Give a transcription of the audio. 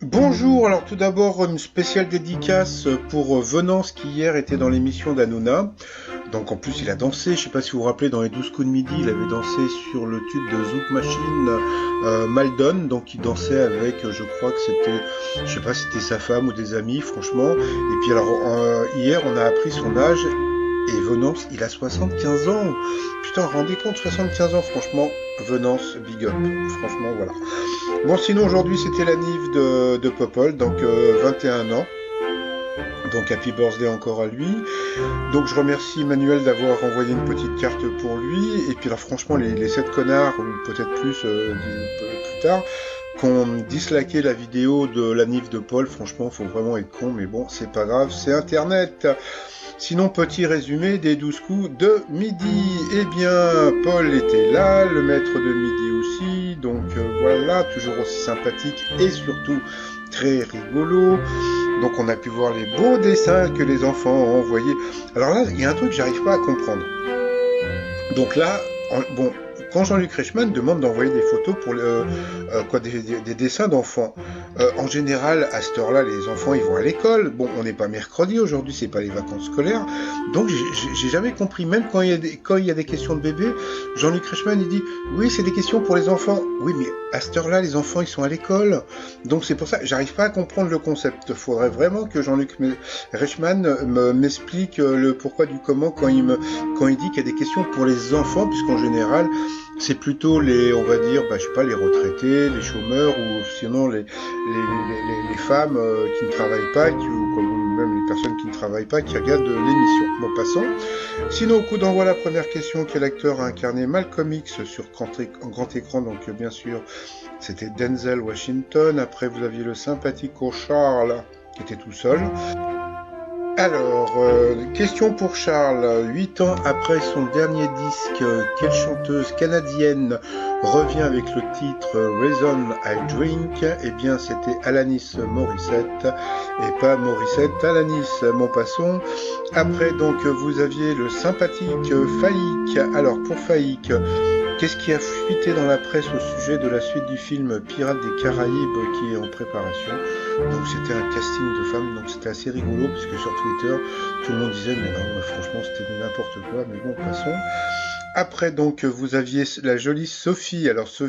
Bonjour, alors tout d'abord une spéciale dédicace pour Venance qui hier était dans l'émission d'Hanouna. Donc en plus il a dansé, je sais pas si vous vous rappelez dans les 12 coups de midi, il avait dansé sur le tube de Zouk Machine Maldon, donc il dansait avec, je crois que c'était, je sais pas si c'était sa femme ou des amis franchement. Et puis alors hier on a appris son âge et Venance il a 75 ans. Putain, rendez compte, 75 ans franchement, Venance, big up, franchement voilà. Bon, sinon aujourd'hui c'était la Nive de Popol, donc 21 ans. Donc happy birthday encore à lui. Donc je remercie Manuel d'avoir envoyé une petite carte pour lui. Et puis alors franchement les 7 connards, ou peut-être plus plus tard, qu'on disliké la vidéo de la Nive de Paul, franchement faut vraiment être con, mais bon c'est pas grave, c'est internet. Sinon, petit résumé des 12 coups de midi. Eh bien, Paul était là, le maître de midi aussi, donc voilà, toujours aussi sympathique et surtout très rigolo. Donc on a pu voir les beaux dessins que les enfants ont envoyés. Alors là, il y a un truc que j'arrive pas à comprendre. Donc là, bon, quand Jean-Luc Reichmann demande d'envoyer des photos pour des dessins d'enfants, en général, à cette heure-là, les enfants, ils vont à l'école. Bon, on n'est pas mercredi aujourd'hui, c'est pas les vacances scolaires. Donc, j'ai jamais compris. Même quand il y a des questions de bébés, Jean-Luc Reichmann, il dit, oui, c'est des questions pour les enfants. Oui, mais à cette heure-là, les enfants, ils sont à l'école. Donc, c'est pour ça, j'arrive pas à comprendre le concept. Il faudrait vraiment que Jean-Luc Reichmann m'explique le pourquoi du comment quand il dit qu'il y a des questions pour les enfants, puisqu'en général, c'est plutôt les, on va dire, je sais pas, les retraités, les chômeurs, ou sinon les femmes qui ne travaillent pas, ou comme même les personnes qui ne travaillent pas, qui regardent l'émission. Bon, passons. Sinon, au coup d'envoi, la première question, quel acteur a incarné Malcolm X sur grand écran? Donc, bien sûr, c'était Denzel Washington. Après, vous aviez le sympathique Charles, qui était tout seul. Alors, question pour Charles. 8 ans après son dernier disque, quelle chanteuse canadienne revient avec le titre Reason I Drink? Eh bien, c'était Alanis Morissette, et pas Morissette Alanis. Bon, passons. Après, donc, vous aviez le sympathique Faïk. Alors, pour Faïk, qu'est-ce qui a fuité dans la presse au sujet de la suite du film Pirates des Caraïbes qui est en préparation? Donc c'était un casting de femmes, donc c'était assez rigolo puisque sur Twitter tout le monde disait mais non, franchement c'était n'importe quoi, mais bon passons. Après donc vous aviez la jolie Sophie, alors Sophie